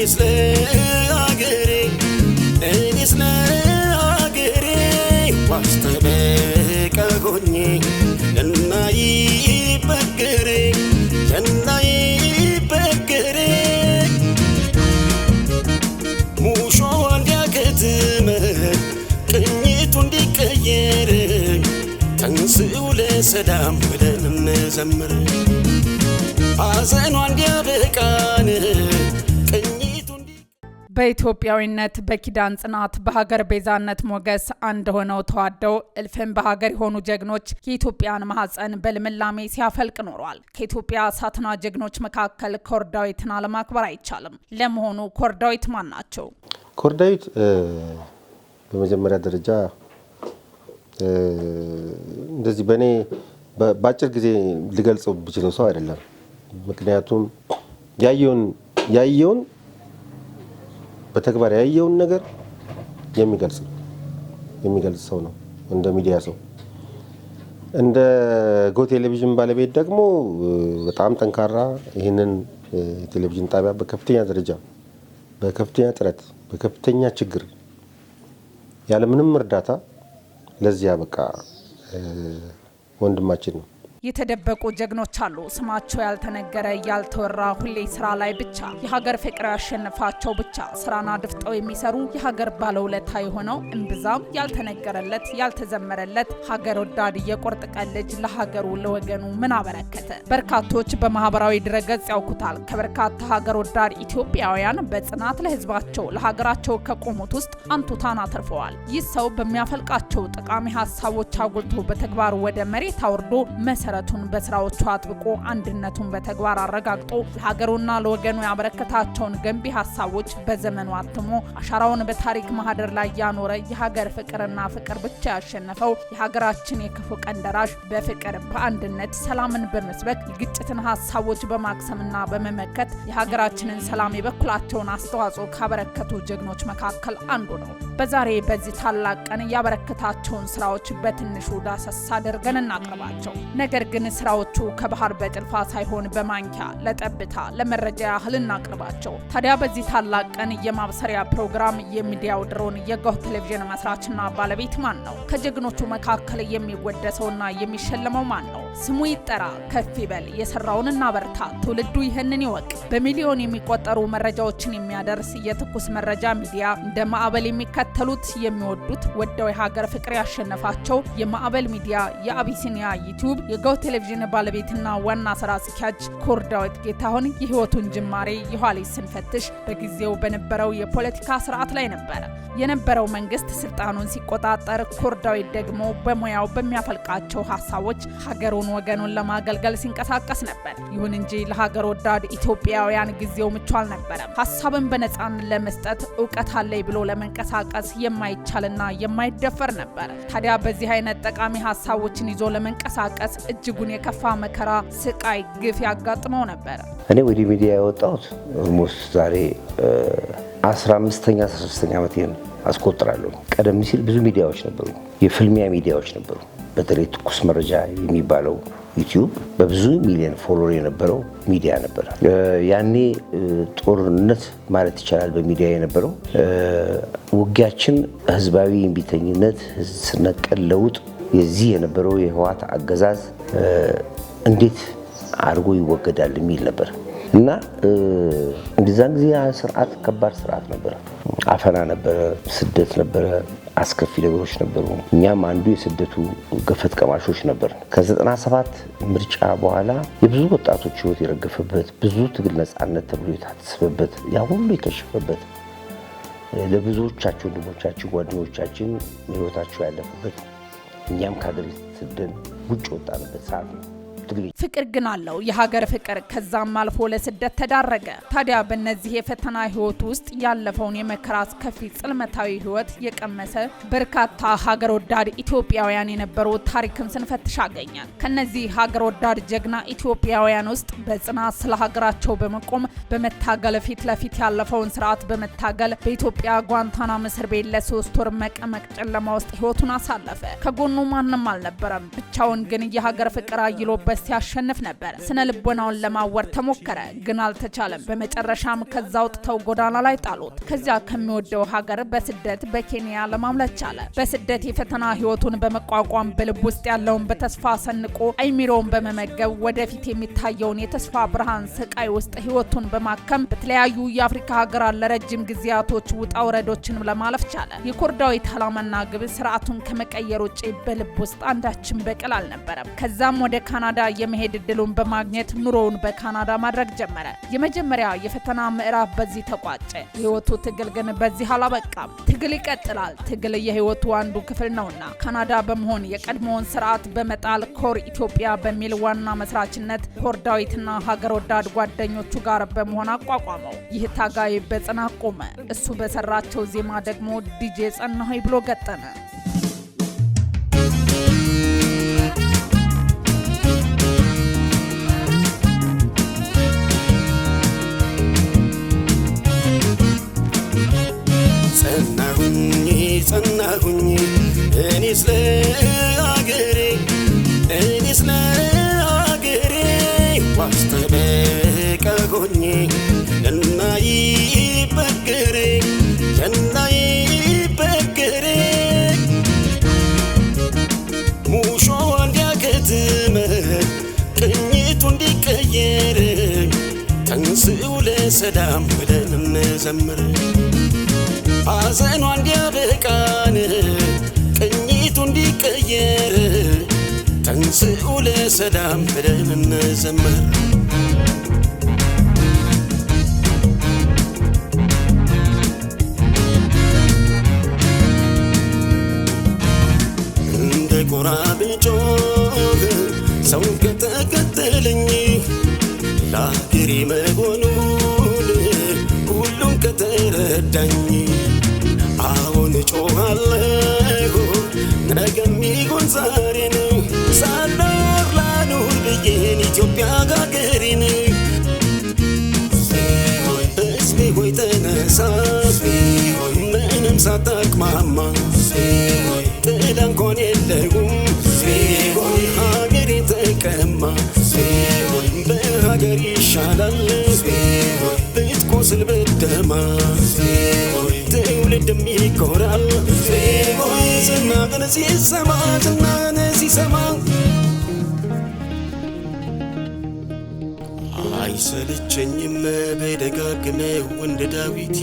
እኔስ ለአገሬ ዋስተበቀጎኝ እናይበገሬ ሙሾ እንዲያከትም ቅኝቱ እንዲቀየር ተንሥኡ ለሰላም ብለን እንዘምር ሐዘኗ እንዲያበቃን በኢትዮጵያዊነት በኪዳን ጽናት በሀገር ቤዛነት ሞገስ አንድ ሆነው ተዋደው እልፍም በሀገር የሆኑ ጀግኖች የኢትዮጵያን ማህፀን በልምላሜ ሲያፈልቅ ኖሯል። ከኢትዮጵያ ሳትና ጀግኖች መካከል ኮርዳዊትን አለማክበር አይቻልም። ለመሆኑ ኮርዳዊት ማን ናቸው? ኮርዳዊት በመጀመሪያ ደረጃ እንደዚህ በኔ በአጭር ጊዜ ሊገልጸው ብችለው ሰው አይደለም። ምክንያቱም ያየውን በተግባር ያየውን ነገር የሚገልጽ ሰው ነው። እንደ ሚዲያ ሰው እንደ ጎ ቴሌቪዥን ባለቤት ደግሞ በጣም ጠንካራ ይህንን ቴሌቪዥን ጣቢያ በከፍተኛ ደረጃ በከፍተኛ ጥረት በከፍተኛ ችግር ያለምንም እርዳታ ለዚያ በቃ ወንድማችን ነው። የተደበቁ ጀግኖች አሉ፣ ስማቸው ያልተነገረ ያልተወራ፣ ሁሌ ስራ ላይ ብቻ የሀገር ፍቅር ያሸነፋቸው ብቻ ስራና ድፍጠው የሚሰሩ የሀገር ባለውለታ የሆነው እምብዛም ያልተነገረለት ያልተዘመረለት ሀገር ወዳድ የቁርጥ ቀን ልጅ ለሀገሩ ለወገኑ ምን አበረከተ? በርካቶች በማህበራዊ ድረገጽ ያውቁታል። ከበርካታ ሀገር ወዳድ ኢትዮጵያውያን በጽናት ለህዝባቸው ለሀገራቸው ከቆሙት ውስጥ አንቱታን አትርፈዋል። ይህ ሰው በሚያፈልቃቸው ጠቃሚ ሀሳቦች አጉልቶ በተግባር ወደ መሬት አውርዶ መሰረቱን በስራዎቹ አጥብቆ አንድነቱን በተግባር አረጋግጦ ለሀገሩና ለወገኑ ያበረከታቸውን ገንቢ ሀሳቦች በዘመኑ አትሞ አሻራውን በታሪክ ማህደር ላይ ያኖረ የሀገር ፍቅርና ፍቅር ብቻ ያሸነፈው የሀገራችን የክፉ ቀን ደራሽ በፍቅር በአንድነት ሰላምን በመስበክ የግጭትን ሀሳቦች በማክሰምና በመመከት የሀገራችንን ሰላም የበኩላቸውን አስተዋጽኦ ካበረከቱ ጀግኖች መካከል አንዱ ነው። በዛሬ በዚህ ታላቅ ቀን ያበረከታቸውን ስራዎች በትንሹ ዳሰስ አድርገን እናቀርባቸው። ነገር ግን ስራዎቹ ከባህር በጭልፋ ሳይሆን በማንኪያ ለጠብታ ለመረጃ ያህል እናቅርባቸው። ታዲያ በዚህ ታላቅ ቀን የማብሰሪያ ፕሮግራም የሚዲያው ድሮን የጎህ ቴሌቪዥን መስራችና ባለቤት ማን ነው? ከጀግኖቹ መካከል የሚወደሰውና የሚሸለመው ማን ነው? ስሙ ይጠራ ከፍ ይበል፣ የሰራውን እናበርታ፣ ትውልዱ ይህንን ይወቅ። በሚሊዮን የሚቆጠሩ መረጃዎችን የሚያደርስ የትኩስ መረጃ ሚዲያ እንደ ማዕበል የሚከተሉት የሚወዱት ወደው የሀገር ፍቅር ያሸነፋቸው የማዕበል ሚዲያ የአቢሲኒያ ዩቲዩብ የጎህ ቴሌቪዥን ባለቤትና ዋና ስራ አስኪያጅ ኮርዳዊት ጌታሁን የህይወቱን ጅማሬ የኋሊት ስንፈትሽ በጊዜው በነበረው የፖለቲካ ስርዓት ላይ ነበር። የነበረው መንግስት ስልጣኑን ሲቆጣጠር ኮርዳዊት ደግሞ በሙያው በሚያፈልቃቸው ሀሳቦች ሀገሩን ወገኑን ለማገልገል ሲንቀሳቀስ ነበር። ይሁን እንጂ ለሀገር ወዳድ ኢትዮጵያውያን ጊዜው ምቹ አልነበረም። ሀሳብን በነፃነት ለመስጠት እውቀት አለኝ ብሎ ለመንቀሳቀስ የማይቻልና የማይደፈር ነበር። ታዲያ በዚህ አይነት ጠቃሚ ሀሳቦችን ይዞ ለመንቀሳቀስ እጅጉን የከፋ መከራ፣ ስቃይ፣ ግፍ ያጋጥመው ነበር። እኔ ወደ ሚዲያ የወጣሁት ኦልሞስት ዛሬ 15ኛ 16ኛ ዓመቴን አስቆጥራለሁ። ቀደም ሲል ብዙ ሚዲያዎች ነበሩ፣ የፍልሚያ ሚዲያዎች ነበሩ። በተለይ ትኩስ መረጃ የሚባለው ዩቲዩብ በብዙ ሚሊዮን ፎሎወር የነበረው ሚዲያ ነበር። ያኔ ጦርነት ማለት ይቻላል በሚዲያ የነበረው ውጊያችን ህዝባዊ እምቢተኝነት፣ ስር ነቀል ለውጥ፣ የዚህ የነበረው የህወሓት አገዛዝ እንዴት አድርጎ ይወገዳል የሚል ነበር እና እንደዛን ጊዜ ስርዓት ከባድ ስርዓት ነበር። አፈና ነበረ፣ ስደት ነበረ፣ አስከፊ ነገሮች ነበሩ። እኛም አንዱ የስደቱ ገፈት ቀማሾች ነበር። ከ97 ምርጫ በኋላ የብዙ ወጣቶች ህይወት የረገፈበት፣ ብዙ ትግል ነፃነት ተብሎ የታሰበበት፣ ያ ሁሉ የከሸፈበት፣ ለብዙዎቻቸው ወንድሞቻችን ጓደኞቻችን ህይወታቸው ያለፈበት፣ እኛም ከሀገር ተሰደን ውጭ ወጣንበት ሰዓት ነው። ፍቅር ግን አለው የሀገር ፍቅር፣ ከዛም አልፎ ለስደት ተዳረገ። ታዲያ በእነዚህ የፈተና ህይወት ውስጥ ያለፈውን የመከራ አስከፊ ጽልመታዊ ህይወት የቀመሰ በርካታ ሀገር ወዳድ ኢትዮጵያውያን የነበሩ ታሪክን ስንፈትሽ አገኛል። ከነዚህ ሀገር ወዳድ ጀግና ኢትዮጵያውያን ውስጥ በጽናት ስለ ሀገራቸው በመቆም በመታገል ፊት ለፊት ያለፈውን ስርዓት በመታገል በኢትዮጵያ ጓንታናሞ እስር ቤት ለ3 ወር መቀመቅ ጨለማ ውስጥ ህይወቱን አሳለፈ። ከጎኑ ማንም አልነበረም። ብቻውን ግን የሀገር ፍቅር አይሎበት ሲያሸንፍ ነበር። ስነ ልቦናውን ለማወር ተሞከረ፣ ግን አልተቻለም። በመጨረሻም ከዛ አውጥተው ጎዳና ላይ ጣሉት። ከዚያ ከሚወደው ሀገር በስደት በኬንያ ለማምለጥ ቻለ። በስደት የፈተና ህይወቱን በመቋቋም በልብ ውስጥ ያለውን በተስፋ ሰንቆ አይሚሮውን በመመገብ ወደፊት የሚታየውን የተስፋ ብርሃን ስቃይ ውስጥ ህይወቱን በማከም በተለያዩ የአፍሪካ ሀገራት ለረጅም ጊዜያቶች ውጣ ውረዶችን ለማለፍ ቻለ። የኮርዳዊት ዓላማና ግብ ስርዓቱን ከመቀየር ውጪ በልብ ውስጥ አንዳችን በቀል አልነበረም። ከዛም ወደ ካናዳ የመሄድ እድሉን በማግኘት ኑሮውን በካናዳ ማድረግ ጀመረ። የመጀመሪያ የፈተና ምዕራፍ በዚህ ተቋጨ። የህይወቱ ትግል ግን በዚህ አላበቃም። ትግል ይቀጥላል። ትግል የህይወቱ አንዱ ክፍል ነውና ካናዳ በመሆን የቀድሞውን ስርዓት በመጣል ኮር ኢትዮጵያ በሚል ዋና መስራችነት ኮርዳዊትና ሀገር ወዳድ ጓደኞቹ ጋር በመሆን አቋቋመው። ይህ ታጋይ በጽናት ቆመ። እሱ በሰራቸው ዜማ ደግሞ ዲጄ ጸናሆይ ብሎ ገጠመ። ጸናሁኝ እኔስ ለአገሬ ዋስተበቃ ሆኜ እናይበገሬ ሙሾ እንዲያከትመ ቅኝቱ እንዲቀየር ተንስኡ ለሰላም ብለን እንዘምር። ሐዘኗ እንዲያበቃን ቅኝቱ እንዲቀየር ተንስኡ ለሰላም ብለን እንዘምር። እንደ ጎራ ብጮህ ሰው ከተከተለኝ ለአገሬ መሆኑን ሁሉም ከተረዳኝ አሁን ጮኻለሁ ነገም ይሁን ዛሬን ሳልኖር ላኑር ብዬን ኢትዮጵያ ሀገሬን። ሕዝቤ ሆይ ተነሳ ምንም ሳታቅማማ ጥላ እንኳን የለውም ሀገሬ ተቀማ በሀገር ይሻላል ብትቆስል ብትደማ ትውልድም ይኮራል ዝናህን ሲሰማ አይሰለቸኝም በደጋግመው እንደ ዳዊት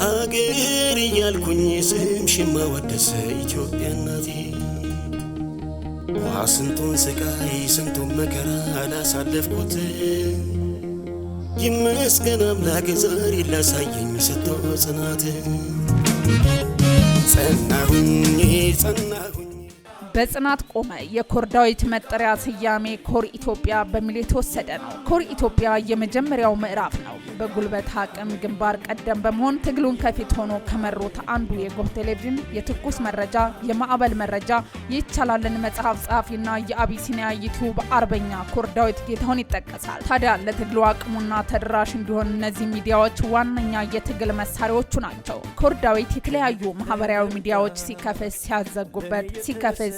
አገር እያልኩኝ ስምሽን ማወደስ ኢትዮጵያ እናቴ። ስንቱን ስቃይ ስንቱን መከራ አላሳለፍኩት ይመስገን አምላክ ዛሬ ላሳየኝ ሰጥቶ ጽናት። ጸናሁኝ በጽናት ቆመ። የኮርዳዊት መጠሪያ ስያሜ ኮር ኢትዮጵያ በሚል የተወሰደ ነው። ኮር ኢትዮጵያ የመጀመሪያው ምዕራፍ ነው። በጉልበት አቅም ግንባር ቀደም በመሆን ትግሉን ከፊት ሆኖ ከመሩት አንዱ የጎህ ቴሌቪዥን የትኩስ መረጃ፣ የማዕበል መረጃ፣ ይቻላልን መጽሐፍ ጸሐፊና የአቢሲኒያ ዩቲዩብ አርበኛ ኮርዳዊት ጌታሁን ይጠቀሳል። ታዲያ ለትግሉ አቅሙና ተደራሽ እንዲሆን እነዚህ ሚዲያዎች ዋነኛ የትግል መሳሪያዎቹ ናቸው። ኮርዳዊት የተለያዩ ማህበራዊ ሚዲያዎች ሲከፍት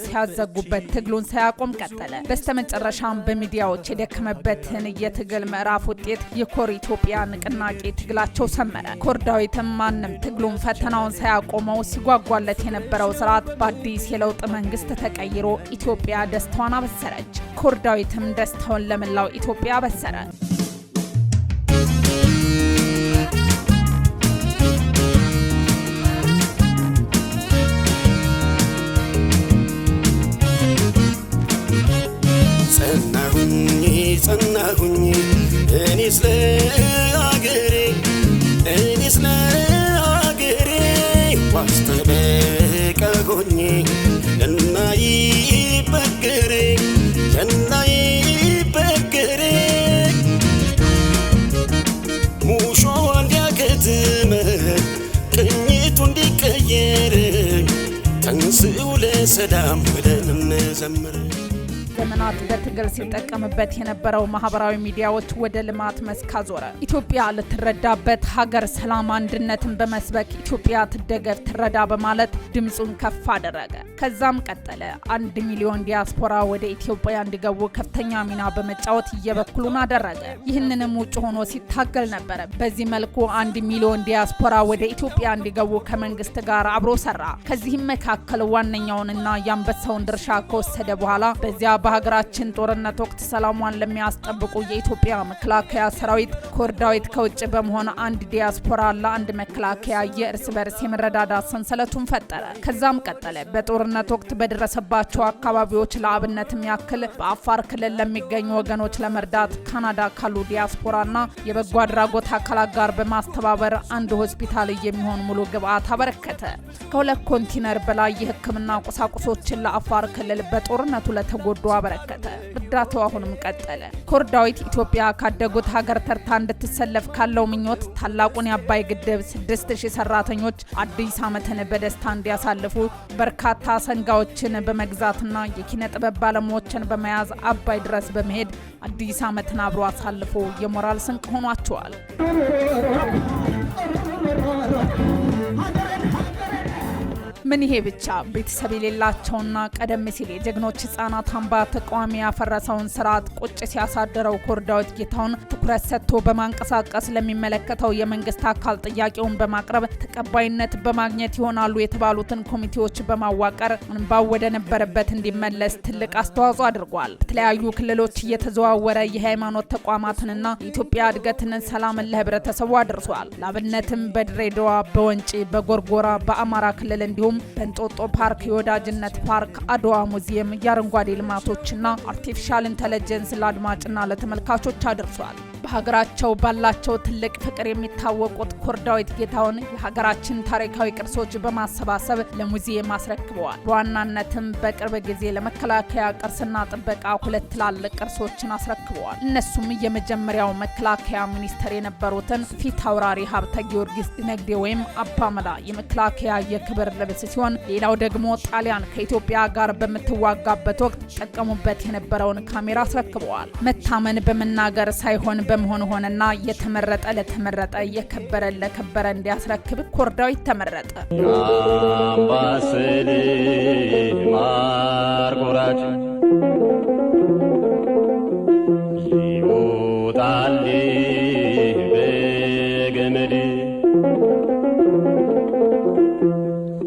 ሲያዘጉበት ትግሉን ሳያቆም ቀጠለ። በስተመጨረሻም በሚዲያዎች የደከመበትን የትግል ምዕራፍ ውጤት የኮር ኢትዮጵያ ንቅናቄ ትግላቸው ሰመረ። ኮርዳዊትም ማንም ትግሉን ፈተናውን ሳያቆመው ሲጓጓለት የነበረው ስርዓት በአዲስ የለውጥ መንግስት ተቀይሮ ኢትዮጵያ ደስታዋን አበሰረች። ኮርዳዊትም ደስታውን ለመላው ኢትዮጵያ አበሰረ። ጸናሁኝ እኔስ ለአገሬ ዋስተበቃ ሆኜ እናይበገሬ ሙሾ እንዲያከትመ ቅኝቱ እንዲቀየር ተንስኡ ለሰላም ብለን እንዘምር። ለዘመናት በትግል ሲጠቀምበት የነበረው ማህበራዊ ሚዲያዎች ወደ ልማት መስክ አዞረ። ኢትዮጵያ ልትረዳበት ሀገር ሰላም አንድነትን በመስበክ ኢትዮጵያ ትደገፍ ትረዳ በማለት ድምጹን ከፍ አደረገ። ከዛም ቀጠለ። 1 ሚሊዮን ዲያስፖራ ወደ ኢትዮጵያ እንዲገቡ ከፍተኛ ሚና በመጫወት የበኩሉን አደረገ። ይህንንም ውጭ ሆኖ ሲታገል ነበር። በዚህ መልኩ 1 ሚሊዮን ዲያስፖራ ወደ ኢትዮጵያ እንዲገቡ ከመንግስት ጋር አብሮ ሰራ። ከዚህም መካከል ዋነኛውንና የአንበሳውን ድርሻ ከወሰደ በኋላ በዚያ በሀገራችን ጦርነት ወቅት ሰላሟን ለሚያስጠብቁ የኢትዮጵያ መከላከያ ሰራዊት ኮር ዳዊት ከውጭ በመሆን አንድ ዲያስፖራ ለአንድ መከላከያ የእርስ በርስ የመረዳዳት ሰንሰለቱን ፈጠረ። ከዛም ቀጠለ። በጦርነት ወቅት በደረሰባቸው አካባቢዎች ለአብነትም ያክል በአፋር ክልል ለሚገኙ ወገኖች ለመርዳት ካናዳ ካሉ ዲያስፖራና የበጎ አድራጎት አካላት ጋር በማስተባበር አንድ ሆስፒታል የሚሆን ሙሉ ግብአት አበረከተ። ከ2 ኮንቲነር በላይ የሕክምና ቁሳቁሶችን ለአፋር ክልል በጦርነቱ ለተጎዱ አበረከተ። እርዳታው አሁንም ቀጠለ። ኮር ዳዊት ኢትዮጵያ ካደጉት ሀገር ተርታ እንድትሰለፍ ካለው ምኞት ታላቁን የአባይ ግድብ 6000 ሰራተኞች አዲስ ዓመትን በደስታ እንዲያሳልፉ በርካታ ሰንጋዎችን በመግዛትና የኪነ ጥበብ ባለሙያዎችን በመያዝ አባይ ድረስ በመሄድ አዲስ ዓመትን አብሮ አሳልፎ የሞራል ስንቅ ሆኗቸዋል። ምን ይሄ ብቻ! ቤተሰብ የሌላቸውና ቀደም ሲል የጀግኖች ህጻናት አምባ ተቋሚ ያፈረሰውን ስርዓት ቁጭ ሲያሳደረው ኮር ዳዊት ጌታውን ትኩረት ሰጥቶ በማንቀሳቀስ ለሚመለከተው የመንግስት አካል ጥያቄውን በማቅረብ ተቀባይነት በማግኘት ይሆናሉ የተባሉትን ኮሚቴዎች በማዋቀር እንባው ወደ ነበረበት እንዲመለስ ትልቅ አስተዋጽኦ አድርጓል። በተለያዩ ክልሎች እየተዘዋወረ የሃይማኖት ተቋማትንና የኢትዮጵያ እድገትን ሰላምን ለህብረተሰቡ አድርሷል። ለአብነትም በድሬዳዋ፣ በወንጪ፣ በጎርጎራ፣ በአማራ ክልል እንዲሁም በእንጦጦ ፓርክ፣ የወዳጅነት ፓርክ፣ አድዋ ሙዚየም የአረንጓዴ ልማቶችና አርቲፊሻል ኢንተለጀንስ ለአድማጭና ለተመልካቾች አድርሷል። በሀገራቸው ባላቸው ትልቅ ፍቅር የሚታወቁት ኮር ዳዊት ጌታውን የሀገራችን ታሪካዊ ቅርሶች በማሰባሰብ ለሙዚየም አስረክበዋል። በዋናነትም በቅርብ ጊዜ ለመከላከያ ቅርስና ጥበቃ 2 ትላልቅ ቅርሶችን አስረክበዋል። እነሱም የመጀመሪያው መከላከያ ሚኒስተር የነበሩትን ፊት አውራሪ ሀብተ ጊዮርጊስ ነግዴ ወይም አባመላ የመከላከያ የክብር ልብስ ሲሆን፣ ሌላው ደግሞ ጣሊያን ከኢትዮጵያ ጋር በምትዋጋበት ወቅት ጠቀሙበት የነበረውን ካሜራ አስረክበዋል። መታመን በመናገር ሳይሆን በመሆን ሆነና የተመረጠ ለተመረጠ የከበረ ለከበረ እንዲያስረክብ ኮር ዳዊት ተመረጠ። አምባሰል ማርጎራች ይወጣል በገመድ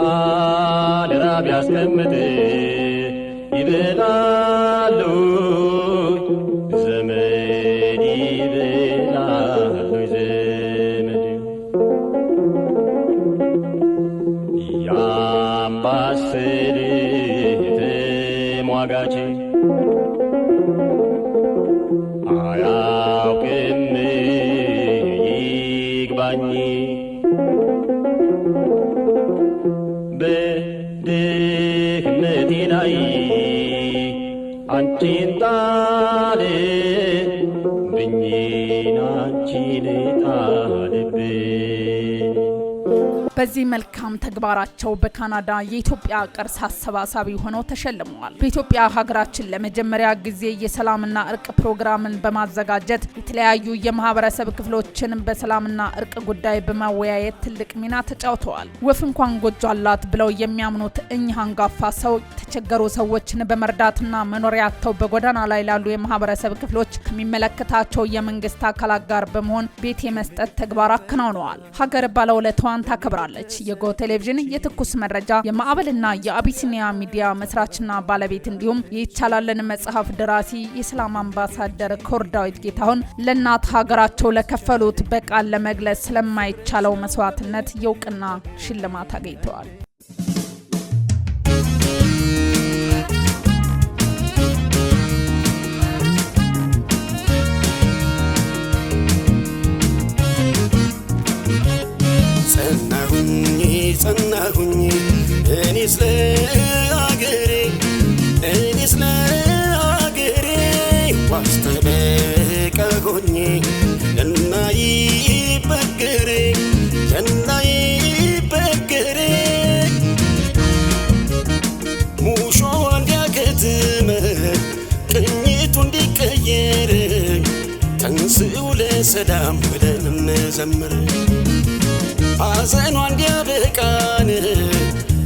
አደራ ቢያስቀምጥ ይበላሉ ዘመድ ይበላሉ ዘመድ ያምባሰል ተሟጋች አያውቅም ይግባኝ በድህነቴ ላይ አንቺን ጣል ብኝን አንቺን ጣልብኝ። በዚህ መልካም ተግባራቸው በካናዳ የኢትዮጵያ ቅርስ አሰባሳቢ ሆነው ተሸልመዋል። በኢትዮጵያ ሀገራችን ለመጀመሪያ ጊዜ የሰላምና እርቅ ፕሮግራምን በማዘጋጀት የተለያዩ የማህበረሰብ ክፍሎችን በሰላምና እርቅ ጉዳይ በማወያየት ትልቅ ሚና ተጫውተዋል። ወፍ እንኳን ጎጆ አላት ብለው የሚያምኑት እኚህ አንጋፋ ሰው የተቸገሩ ሰዎችን በመርዳትና መኖሪያ አጥተው በጎዳና ላይ ላሉ የማህበረሰብ ክፍሎች ከሚመለከታቸው የመንግስት አካላት ጋር በመሆን ቤት የመስጠት ተግባር አከናውነዋል። ሀገር ባለውለታዋን ታከብራለች። የጎ ቴሌቪዥን የትኩስ መረጃ የማዕበልና የአቢሲኒያ ሚዲያ መስራችና ባለቤት እንዲሁም የይቻላልን መጽሐፍ ደራሲ የሰላም አምባሳደር ኮር ዳዊት ጌታሁን ለእናት ሀገራቸው ለከፈሉት በቃል ለመግለጽ ስለማይቻለው መስዋዕትነት የእውቅና ሽልማት አግኝተዋል። ጸናሁኝ እኔስ ለአገሬ ዋስተበቀ ሆኜ ለናይበገሬ ሙሾ እንዲያከትመ ለሰላም ብለን እንዘምር ሐዘኗ እንዲያበቃን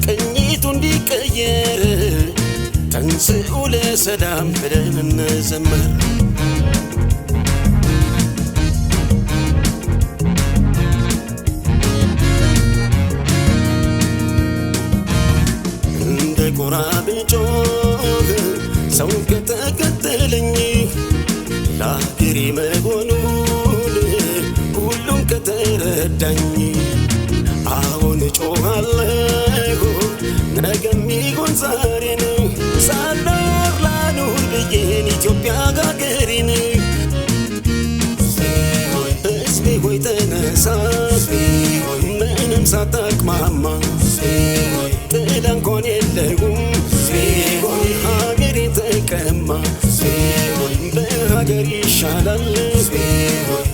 ቅኝቱ እንዲቀየር ተንሥኡ ለሰላም ብለን እንዘምር እንደ ጎራ ብጮህ ሰው ከተከተለኝ ለአገሬ መሆኑን ሁሉም ከተረዳኝ አሁን እጮኻለሁ ነገም ይሁን ዛሬን ሳልኖር ላኑር ብዬን ኢትዮጵያ አገሬን ሕዝቤ ሆይ ተነሳ ምንም ሳታቅማማ ጥላ እንኳን የለውም ሀገሬን ተቀማ በሀገር ይሻላል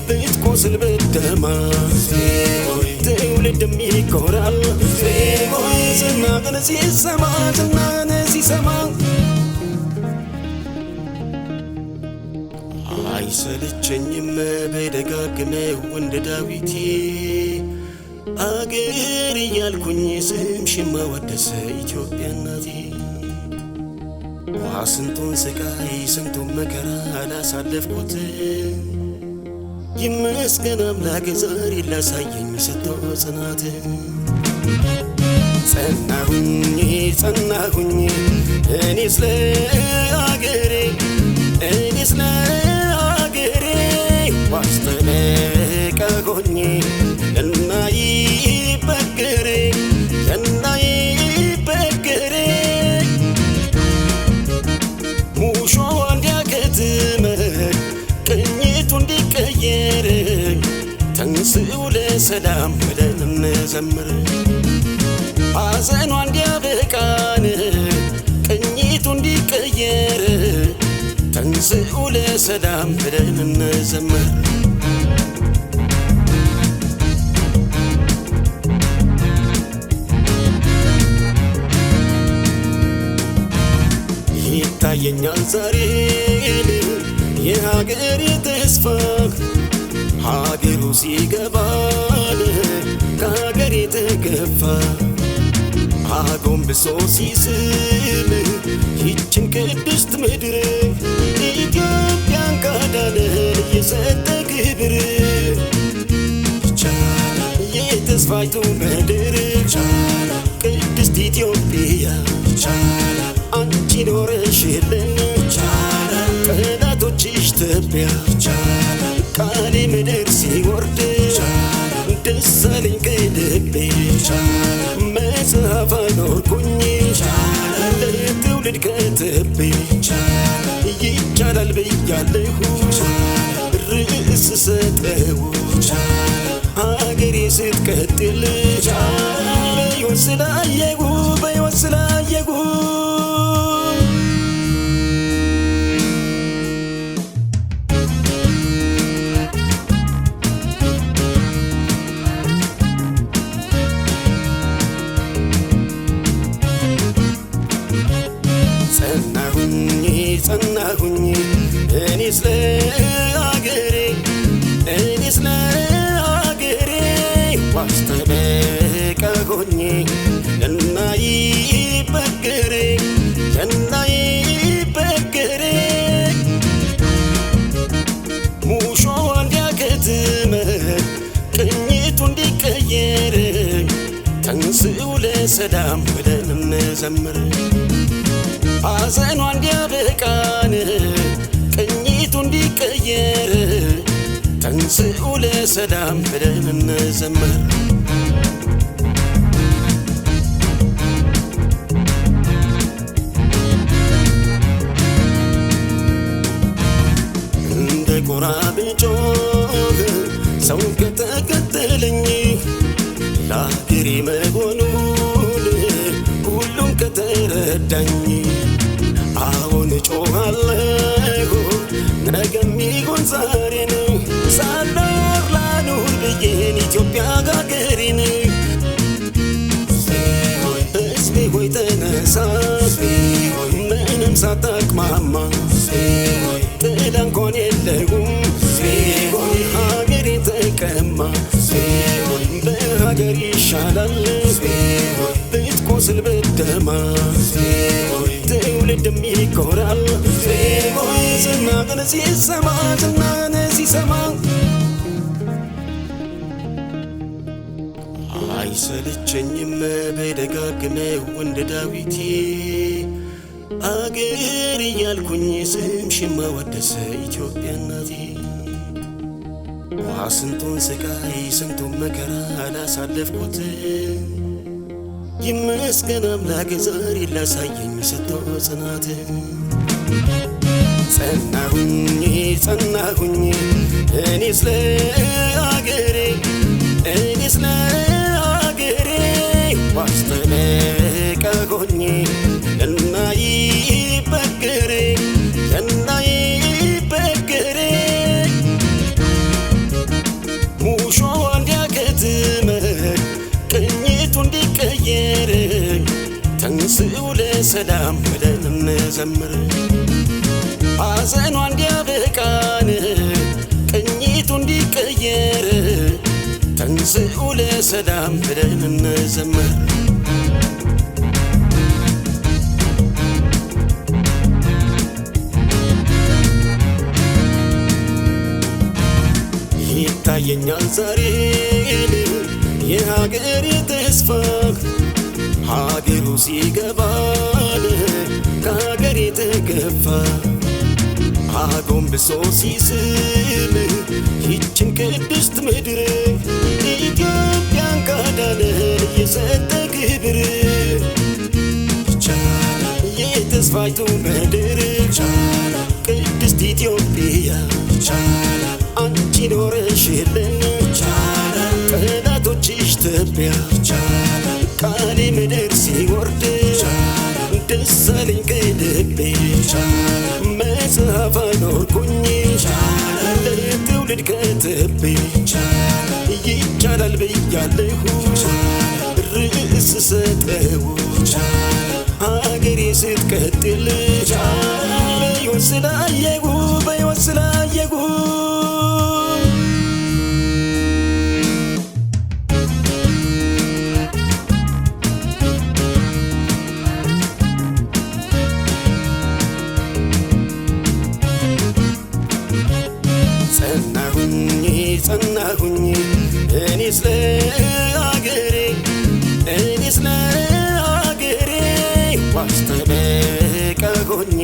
ብትቆስል ብትደማ ትውልድም ይኮራል ዝናህን ሲሰማ ዝናህን ሲሰማ አይሰለቸኝም በደጋግመው እንደ ዳዊት አገር እያልኩኝ ስምሽን ማወደስ ኢትዮጵያ እናቴ ስንቱን ስቃይ ስንቱን መከራ አላሳለፍኩት ይመስገን አምላክ ዛሬ ላሳየኝ ሰጥቶ ጽናት ጸናሁኝ እኔስ ለአገሬ ዋስጠበቃ ሆኜ እናይበገሬ ሙሾ እንዲያከትም ቅኝቱ እንዲቀየር ተንሥኡ ለሰላም ብለን እንዘምር ሐዘኗ እንዲያበቃን ቅኝቱ እንዲቀየር ተንሥኡ ለሰላም ብለን እንዘምር ይታየኛል ዛሬ የሀገሬ ተስፋ ሀገሩ ሲገባን ከሀገሬ ተገፋ አጎንብሶ ሲስም ይችን ቅድስት ምድር ኢትዮጵያን ካዳነን የሰጠ ክብር የተስፋይቱ ምድር ቅድስት ኢትዮጵያ አንቺ ኖረሽልን ጠላቶችሽ ትቢያ ቃሌ ምድር ሲወርድ ደስ አለኝ ከልቤ መጽሐፍ አኖርኩኝ ለትውልድ ከትቤ ይቻላል ብያለሁ ርዕስ ሰጠው ሀገሬ ስትቀጥል በሕይወት ስላየሁ ጸናሁኝ እኔስ ለአገሬ ዋስጠበቃ ሆኜ እናይበገሬ ሙሾ እንዲያከትም ቅኝቱ እንዲቀየር ተንሥኡ ለሰላም ብለን እንዘምር ሐዘኗ እንዲያበቃን ቅኝቱ እንዲቀየር ተንሥኡ ለሰላም ብለን እንዘምር እንደ ጎራ ብጮህ ሰው ከተከተለኝ ለአገሬ መሆኑን ሁሉም ከተረዳኝ አሁን እጮኻለሁ ነገም ይሁን ዛሬን ሳልኖር ላኑር ብዬን ኢትዮጵያ አገሬን ሕዝቤ ሆይ ተነሳ ምንም ሳታቅማማ ጥላ እንኳን የለውም ይሻላል ብትቆስል ብትደማ ትውልድ የሚኮራል ዝናህን ሲሰማ ዝናህን ሲሰማ አይሰለቸኝም በደጋግመው እንደ ዳዊቴ አገር እያልኩኝ ስምሽን ማወደስ ኢትዮጵያ እናቴ ስንቱን ስቃይ ስንቱን መከራ አላሳለፍኩት ይመስገን አምላክ ዛሬ ላሳየኝ ሰጥቶ ጽናት ጸናሁኝ እኔ ስለ አገሬ ዋስተነቀቆኝ እናይበገሬ ሙሾ እንዲያከትም ቅኝቱ እንዲቀየር ተንሥኡ ለሰላም ብለን እንዘምር ሐዘኗ እንዲያበቃን ቅኝቱ እንዲቀየር ተንሥኡ ለሰላም ብለን እንዘምር ይታየኛል ዛሬ የሀገሬ ተስፋ ሀገሩ ሲገባን ከሀገሬ ተገፋ አጎንብሶ ሲስም ይችን ቅድስት ምድር ኢትዮጵያን ካዳነን የሰጠ ክብር ይቻላል የተስፋይቱ ምድር ይቻላል ቅድስት ኢትዮጵያ ይቻላል አንቺ ኖረሽልን ይቻላል ጠላቶችሽ ትቢያ ይቻላል ቃሌ ምድር ሲወርድ ይቻላል ደስ አለኝ ከልቤ ይቻላል መጽሐፍ አኖርኩኝ ይቻላል ለትውልድ ከትቤ ይቻላል ብያለሁ ርዕስ ሰጠው ሀገሬ ስትቀጥል በሕይወት ስላየሁ ጸናሁኝ እኔ ስለ አገሬ ዋስተነቀቆኝ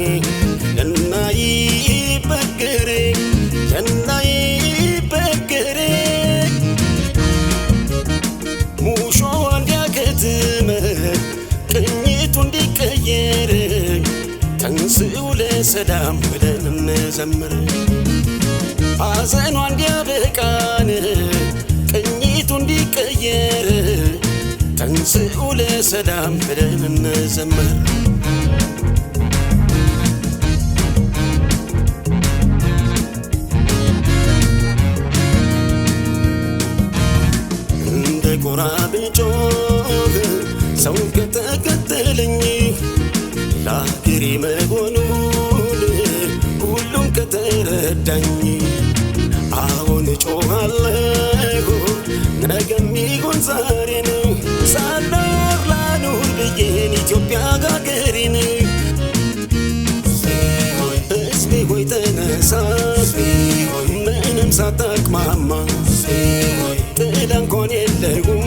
እናይበገሬ ሙሾ እንዲያከትም ቅኝቱ እንዲቀየር ተንሥኡ ለሰላም ብለን እንዘምር ሐዘኗ እንዲያበቃን ቅኝቱ እንዲቀየር ተንሥኡ ለሰላም ብለን እንዘምር እንደ ጎራ ብጮህ ሰው ከተከተለኝ ለአገሬ መሆኑን ሁሉም ከተረዳኝ አሁን እጮኻለሁ ነገም ይሁን ዛሬን ሳልኖር ላኑር ብዬን ኢትዮጵያ አገሬን ሕዝቤ ሆይ ተነሳ ምንም ሳታቅማማ ጥላ እንኳን የለውም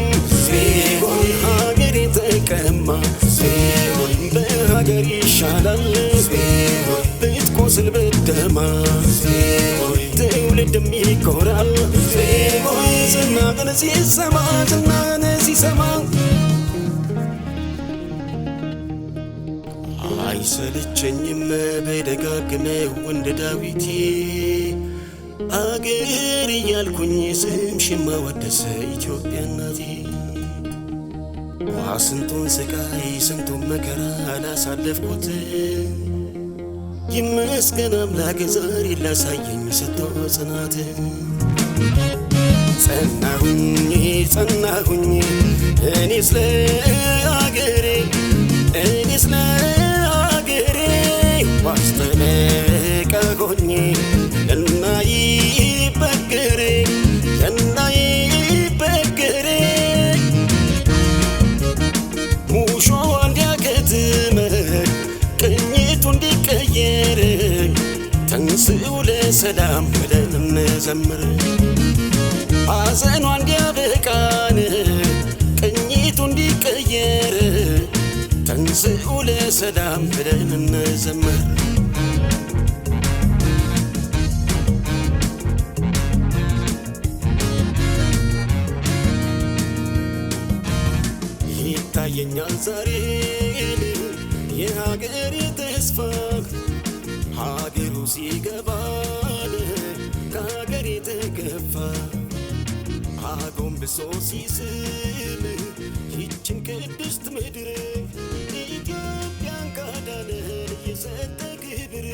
ሀገሬ ተቀማ በሀገር ይሻላል ብትቆስል ብትደማ ትውልድ የሚኮራል ዝናህን ሲሰማ አይሰለቸኝም በደጋግመው እንደ ዳዊቴ አገር እያልኩኝ ስምሽን ማወደስ ኢትዮጵያ እናቴ ስንቱን ስቃይ ስንቱን መከራ አላሳለፍኩት ይመስገን አምላክ ዛሬ ላሳየኝ ሰጥቶ ጽናት ጸናሁኝ እኔ ስለ አገሬ ዋስተነቀቆኝ እናይበገሬ ለሰላም ብለን እንዘምር ሐዘኗ እንዲያበቃን ቅኝቱ እንዲቀየር ተንሥኡ ለሰላም ብለን እንዘምር ይታየኛል ዛሬ የሀገሬ ተስፋ ሀገሩ ሲገባን ከሀገሬ ተገፋ አጎንብሶ ሲስም ይችን ቅድስት ምድር ኢትዮጵያን ካዳነን የሰጠ ክብር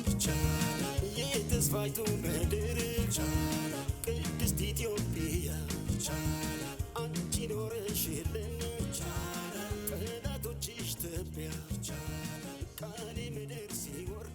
ይቻላል የተስፋይቱ ምድር ይቻላል ቅድስት ኢትዮጵያ ይቻላል አንቺ ኖረሽልን ይቻላል ጠላቶችሽ ትቢያ ይቻላል ቃሌ ምድር ሲወር